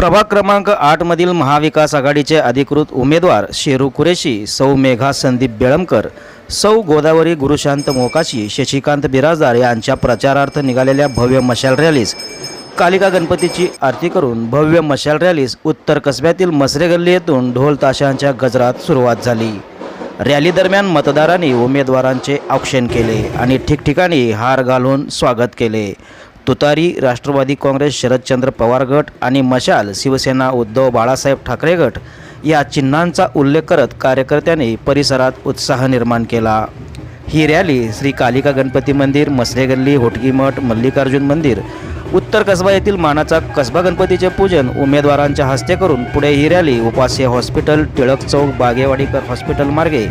प्रभाग क्रमांक 8 मधील महाविकास आघाडीचे अधिकृत उमेदवार शेरू कुरेशी, सौ मेघा संदीप बेळमकर, सौ गोदावरी गुरुशांत मोकाशी, शशिकांत बिराजदार यांच्या प्रचारार्थ निघालेल्या भव्य मशाल रॅलीस कालिका गणपतीची आरती करून भव्य मशाल रॅलीस उत्तर कसब्यातील मसरे गल्ली येथून ढोल ताशांच्या गजरात सुरुवात झाली। रॅली दरम्यान मतदारांनी उमेदवारांचे औक्षण केले आणि ठिकठिकाणी हार घालून स्वागत केले। तुतारी राष्ट्रवादी काँग्रेस शरदचंद्र पवार गट आणि मशाल शिवसेना उद्धव बाळासाहेब ठाकरे गट या चिन्हांचा उल्लेख करत कार्यकर्त्यांनी परिसरात उत्साह निर्माण केला। ही रॅली श्री कालिका गणपती मंदिर, मसरे गल्ली, होटगी मठ, मल्लिकार्जुन मंदिर, उत्तर कसबा येथील मानाचा कसबा गणपतीचे पूजन उमेदवारांच्या हस्ते करून पुढे ही रॅली उपास्य हॉस्पिटल, टिळक चौक, बागेवाडीकर हॉस्पिटल मार्गे,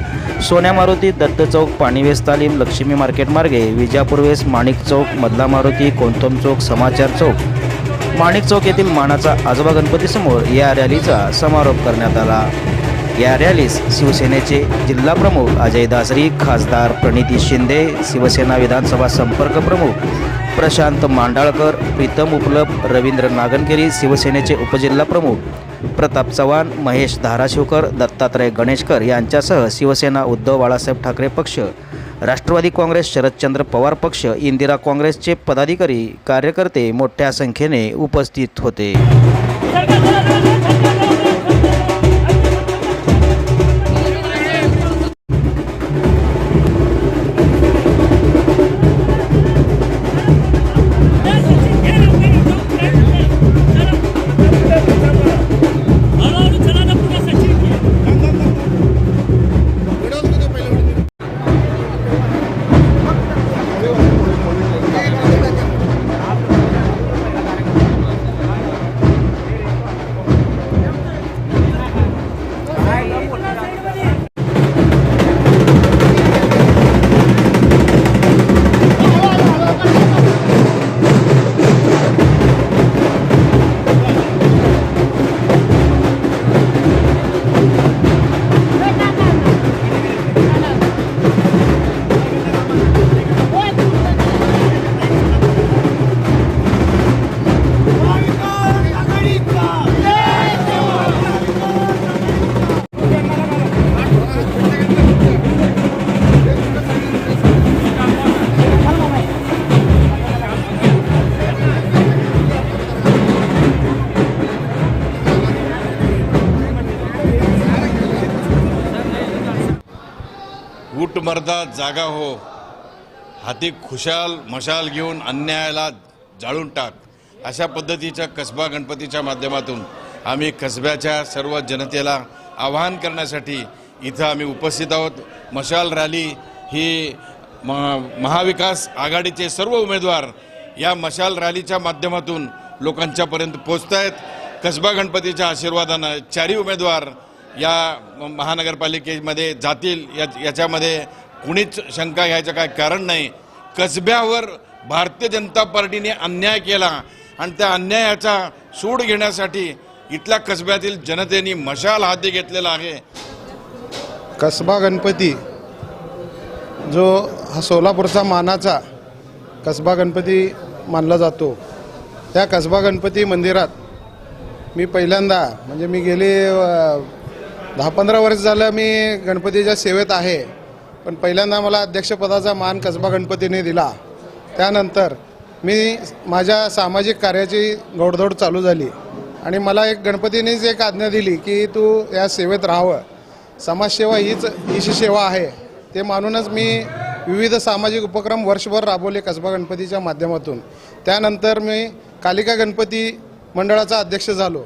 सोन्या मारुती, दत्त चौक, पाणीवेस तालीम, लक्ष्मी मार्केट मार्गे, विजापूरवेस, माणिक चौक, मधला मारुती, कोंतम चौक, समाचार चौक, माणिक चौक येथील मानाचा आजोबा गणपतीसमोर या रॅलीचा समारोप करण्यात आला। या रॅलीस शिवसेनेचे जिल्हा प्रमुख अजय दासरी, खासदार प्रणिती शिंदे, शिवसेना विधानसभा संपर्क प्रमुख प्रशांत मांडाळकर, प्रीतम उपलब, रवींद्र नागनकेरी, शिवसेनेचे उपजिल्हा प्रमुख प्रताप चव्हाण, महेश धाराशिवकर, दत्तात्रय गणेशकर यांच्यासह शिवसेना उद्धव बाळासाहेब ठाकरे पक्ष, राष्ट्रवादी काँग्रेस शरदचंद्र पवार पक्ष, इंदिरा काँग्रेसचे पदाधिकारी, कार्यकर्ते मोठ्या संख्येने उपस्थित होते। उठ मर्दा जागा हो, हाती खुशाल मशाल घेऊन अन्यायाला जाळून टाक, अशा पद्धतीच्या कसबा गणपतीच्या माध्यमातून आम्ही कसब्याच्या सर्व जनतेला आवाहन करण्यासाठी इथं आम्ही उपस्थित आहोत। मशाल रॅली ही महाविकास आघाडीचे सर्व उमेदवार या मशाल रॅलीच्या माध्यमातून लोकांच्यापर्यंत पोहोचत आहेत। कसबा गणपतीच्या आशीर्वादानं चारही उमेदवार या महानगरपालिकेमध्ये जातील याच्यामध्ये कुणीच शंका घ्यायचं काय कारण नाही। कसब्यावर भारतीय जनता पार्टीने अन्याय केला आणि त्या अन्यायाचा सूड घेण्यासाठी इथल्या कसब्यातील जनतेने मशाल हाती घेतलेला आहे। कसबा गणपती जो हा सोलापूरचा मानाचा कसबा गणपती मानला जातो, त्या कसबा गणपती मंदिरात मी पहिल्यांदा म्हणजे मी गेले 10-15 वर्ष झालं मी गणपतीच्या सेवेत आहे, पण पहिल्यांदा मला अध्यक्षपदाचा मान कसबा गणपतीने दिला। त्यानंतर मी माझ्या सामाजिक कार्याची घोडदौड चालू झाली आणि मला एक गणपतीनेच एक आज्ञा दिली की तू या सेवेत राहावं, समाजसेवा हीच सेवा आहे। ते मानूनच मी विविध सामाजिक उपक्रम वर्षभर राबवले कसबा गणपतीच्या माध्यमातून। त्यानंतर मी कालिका गणपती मंडळाचा अध्यक्ष झालो।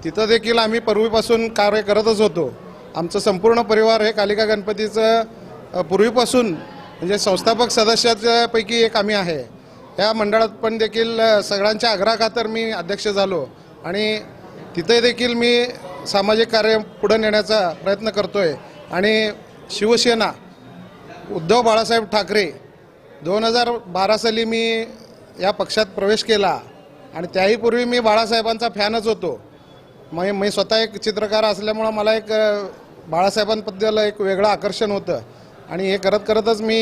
तिथं देखील आम्ही पूर्वीपासून कार्य करतच होतो। आमचं संपूर्ण परिवार हे कालिका गणपतीचं पूर्वीपासून म्हणजे संस्थापक सदस्यापैकी एक आम्ही आहे। या मंडळात पण देखील सगळ्यांच्या आग्रहाखातर मी अध्यक्ष झालो आणि तिथे देखील मी सामाजिक कार्य पुढे नेण्याचा प्रयत्न करतोय। आणि शिवसेना उद्धव बाळासाहेब ठाकरे 2012 साली मी या पक्षात प्रवेश केला आणि त्याही पूर्वी मी बाळासाहेबांचा फॅनच होतो। मी स्वतः एक चित्रकार असल्यामुळे मला एक बाळासाहेबांबद्दल एक वेगळं आकर्षण होतं आणि हे करत करतच मी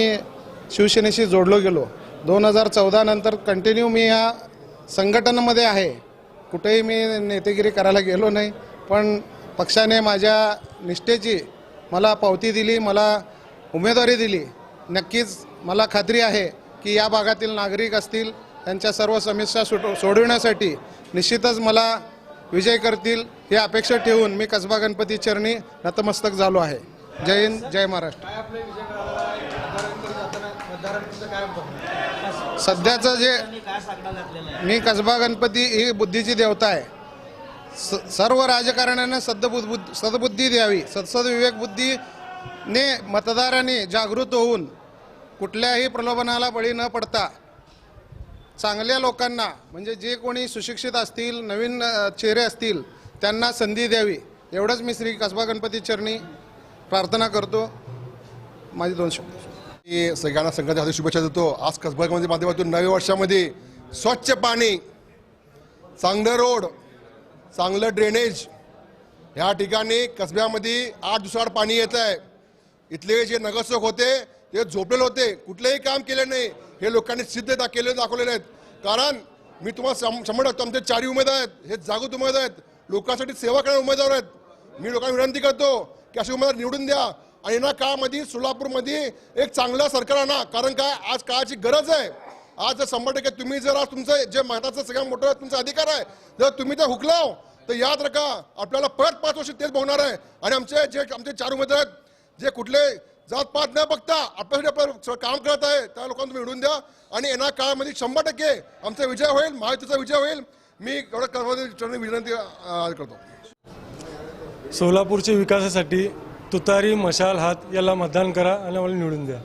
शिवसेनेशी जोडलो गेलो। 2014 नंतर कंटिन्यू मी या संघटनेमध्ये आहे। कुठेही मी नेतेगिरी करायला गेलो नाही, पण पक्षाने माझ्या निष्ठेची मला पावती दिली, मला उमेदवारी दिली. नक्कीच मला खात्री आहे की या भागातील नागरिक असतील त्यांच्या सर्व समस्या सोडविण्यासाठी निश्चितच मला विजय करतील ही अपेक्षा ठेवून मी कसबा गणपती चरणी नतमस्तक झालो आहे. जय हिंद, जय महाराष्ट्र. सध्याचं जे मी कसबा गणपती ही बुद्धीची देवता आहे. सर्व राजकारण्यांना सद्बुद्धी द्यावी. सद्विवेक बुद्धीने मतदारांनी जागृत होऊन कुठल्याही प्रलोभनाला बळी न पडता चांगल्या लोकांना, म्हणजे जे कोणी सुशिक्षित असतील, नवीन चेहरे असतील, त्यांना संधी द्यावी. एवढंच मी श्री कसबा गणपती चरणी प्रार्थना करतो. माझे 2 शब्द. मी सगळ्यांना संक्रांती हार्दिक शुभेच्छा देतो. आज कसबा गणपती माध्यमातून नव्या वर्षामध्ये स्वच्छ पाणी, चांगलं रोड, चांगलं ड्रेनेज, ह्या ठिकाणी कसब्यामध्ये 8 दिवसाआड पाणी येत आहे. इथले जे नगरसेवक होते ते झोपलेले होते, कुठलेही काम केले नाही. हे लोकांनी सिद्ध दाखवलेले आहेत. कारण मी तुम्हाला 100% आमचे 4 उमेदवार आहेत, हे जागृत उमेदवार आहेत, लोकांसाठी सेवा करणारे उमेदवार आहेत. मी लोकांना विनंती करतो की असे उमेदवार निवडून द्या आणि या काळामध्ये सोलापूरमध्ये एक चांगलं सरकार आणा. कारण काय, आज काळाची गरज आहे. आज 100% तुम्ही जर आज तुमचं जे मताचं सगळ्यात मोठं तुमचा अधिकार आहे, जर तुम्ही ते हुकलाव तर याद रखा आपल्याला परत 5 वर्ष तेच बघणार आहे. आणि आमचे 4 उमेदवार आहेत, जे कुठले जात पात न बघता आपल्यासाठी आपलं काम करत आहे, त्या लोकांना तुम्ही निवडून द्या आणि येणाऱ्या काळामध्ये 100% आमचा विजय होईल, महायुतीचा विजय होईल. मी एवढं विनंती करतो. सोलापूरच्या विकासासाठी तुतारी, मशाल, हात याला मतदान करा आणि आम्हाला निवडून द्या.